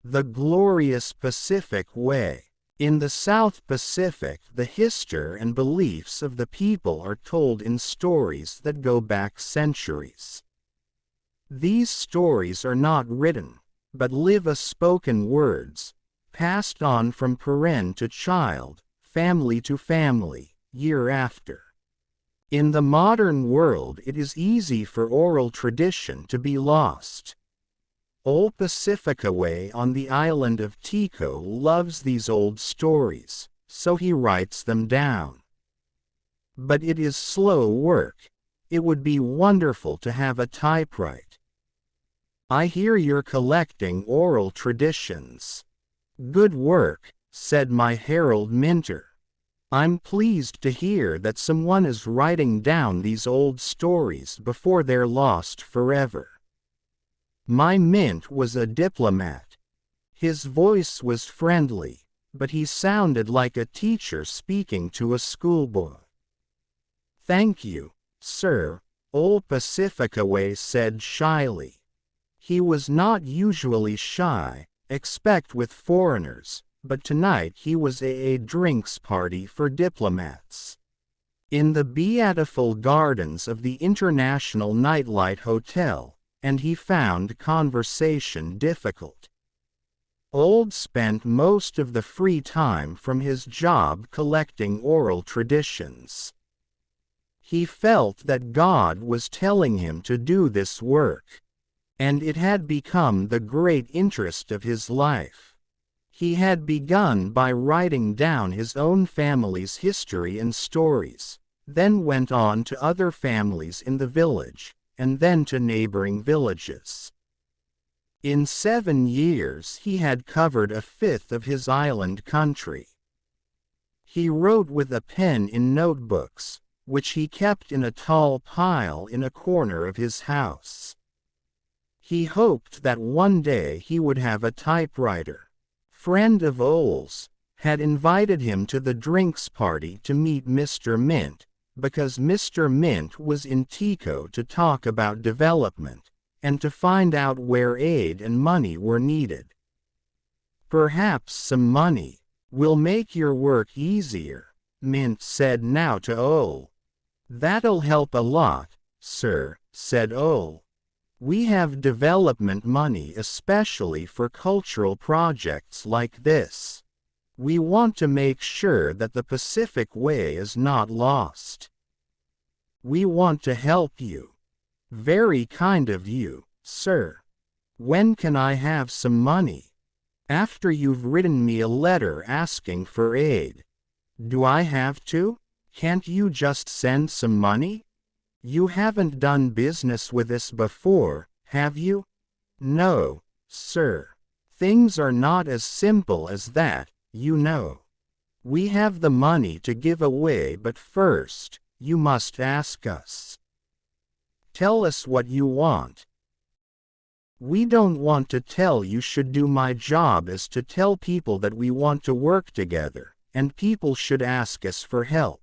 The glorious Pacific Way. In the South Pacific, the history and beliefs of the people are told in stories that go back centuries. These stories are not written, but live as spoken words, passed on from parent to child, family to family, year after. In the modern world, it is easy for oral tradition to be lost. Old Pacifica Way on the island of Tico loves these old stories, so he writes them down. But it is slow work. It would be wonderful to have a typewriter. I hear you're collecting oral traditions. Good work, said my Herald Minter. I'm pleased to hear that someone is writing down these old stories before they're lost forever. My Mint was a diplomat. His voice was friendly, but he sounded like a teacher speaking to a schoolboy. Thank you, sir, Old Pacifica Way said shyly. He was not usually shy, except with foreigners, but tonight he was at a drinks party for diplomats. In the beautiful gardens of the International Nightlight Hotel, and he found conversation difficult. Old spent most of the free time from his job collecting oral traditions. He felt that God was telling him to do this work, and it had become the great interest of his life. He had begun by writing down his own family's history and stories, then went on to other families in the village, and then to neighboring villages. In 7 years he had covered a fifth of his island country. He wrote with a pen in notebooks, which he kept in a tall pile in a corner of his house. He hoped that one day he would have a typewriter. Friend of Ole's had invited him to the drinks party to meet Mr. Mint, because Mr. Mint was in Tico to talk about development, and to find out where aid and money were needed. Perhaps some money will make your work easier, Mint said now to Ole. That'll help a lot, sir, said Ole. We have development money especially for cultural projects like this. We want to make sure that the Pacific Way is not lost. We want to help you. Very kind of you, sir. When can I have some money? After you've written me a letter asking for aid. Do I have to? Can't you just send some money? You haven't done business with us before, have you? No, sir. Things are not as simple as that, you know. We have the money to give away, but first, you must ask us. Tell us what you want. We don't want to tell you. Should do my job is to tell people that we want to work together, and people should ask us for help.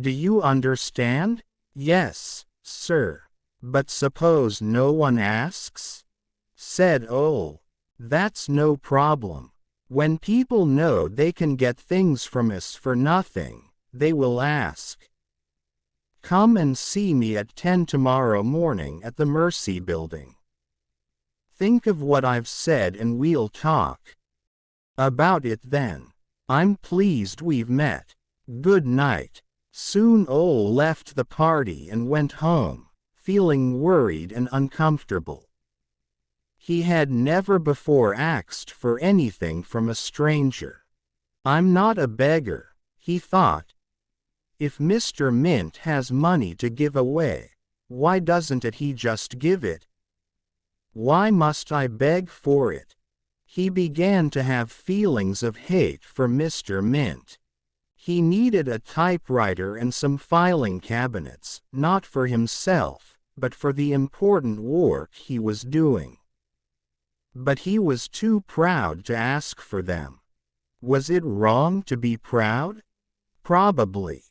Do you understand? Yes, sir. But suppose no one asks? Said Ole. That's no problem. When people know they can get things from us for nothing, they will ask. Come and see me at 10 tomorrow morning at the Mercy Building. Think of what I've said and we'll talk about it then. I'm pleased we've met. Good night. Soon Ole left the party and went home, feeling worried and uncomfortable. He had never before asked for anything from a stranger. I'm not a beggar, he thought. If Mr. Mint has money to give away, why doesn't he just give it? Why must I beg for it? He began to have feelings of hate for Mr. Mint. He needed a typewriter and some filing cabinets, not for himself, but for the important work he was doing. But he was too proud to ask for them. Was it wrong to be proud? Probably.